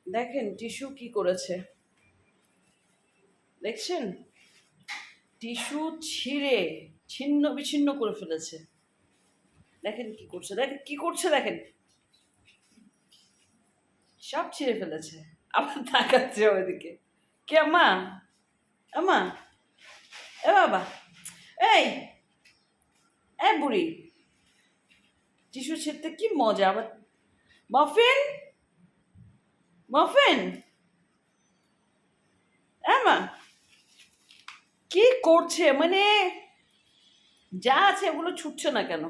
দেখেন টিস্যু কি করেছে, দেখছেন? টিস্যু ছিঁড়ে ছিন্ন বিচ্ছিন্ন করে ফেলেছে। দেখেন কি করছে, দেখেন কি করছে, দেখেন সব ছিঁড়ে ফেলেছে। আবার তাকাচ্ছে ওইদিকে। কে আম্মা? আম্মা, এ বাবা, এই এ বুড়ি, টিস্যু ছিঁড়তে কি মজা আবার। মফিন, মফিন, মা কি করছে, মানে যা আছে ওগুলো ছুটছে না কেন?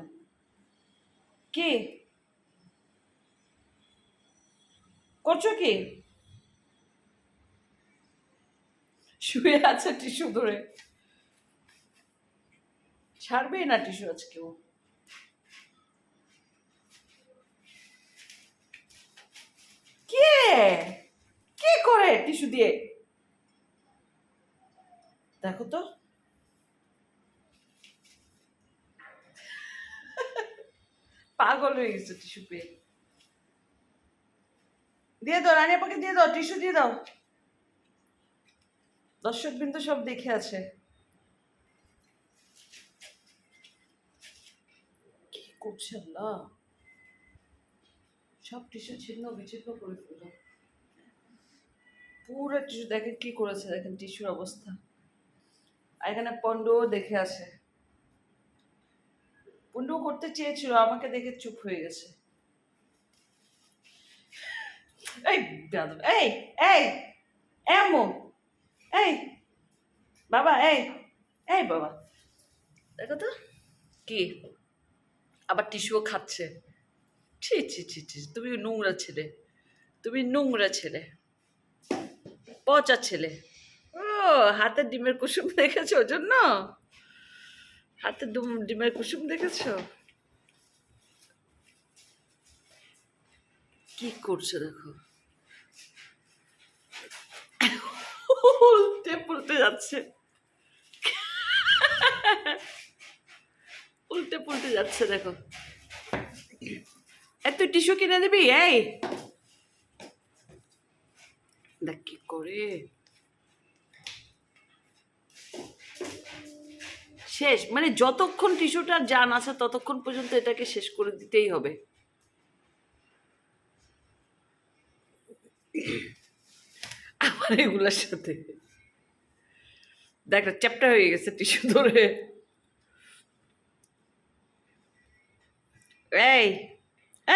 কি করছো কি? শুয়ে আছে টিস্যু ধরে, ছাড়বেই না টিস্যু আজকেও। কে কি করে টিস্যু দিয়ে? দেখো তো, পাগল হয়ে গেছে টিস্যু পেয়ে। দিয়ে দাও, রানী আপাকে দিয়ে দাও, টিস্যু দিয়ে দাও। দর্শক বিন্দু সব দেখে আছে। কি করছে আল্লাহ, সব টিস্যু ছিন্ন বিচ্ছিন্ন করে ফেললো। পুরো টিস্যু দেখেন কি করেছে, দেখেন টিস্যুর অবস্থা। আর এখানে পন্ডুও দেখে আছে। পন্ডু করতে চেয়েছিল, আমাকে দেখে চুপ হয়ে গেছে। এই বেয়াদব, এই এই এমো, এই বাবা, এই এই বাবা, দেখো তো কি আবার টিস্যুও খাচ্ছে। ছি ছি ছি ছি, তুমি নোংরা ছেলে, তুমি নোংরা ছেলে, পচা ছেলে। ও, হাতের ডিমের কুসুম দেখেছো ওর জন্য? হাতের ডিমের কুসুম দেখেছো? কি করছে দেখো, উল্টে পুলটে যাচ্ছে, উল্টে পুলটে যাচ্ছে দেখো। এত টিস্যু কিনে দিবি? এই দেখ কি করে, শেষ মানে যতক্ষণ টিস্যুটার জান আছে ততক্ষণ পর্যন্ত এটাকে শেষ করে দিতেই হবে। আবার এগুলোর সাথে দেখ, চ্যাপ্টা হয়ে গেছে টিস্যু ধরে। এই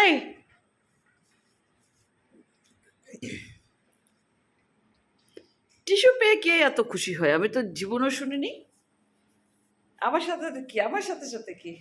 এই টিস্যু পেয়ে কে এত খুশি হয়? আমি তো জীবনও শুনিনি। আমার সাথে কি, আমার সাথে সাথে কি?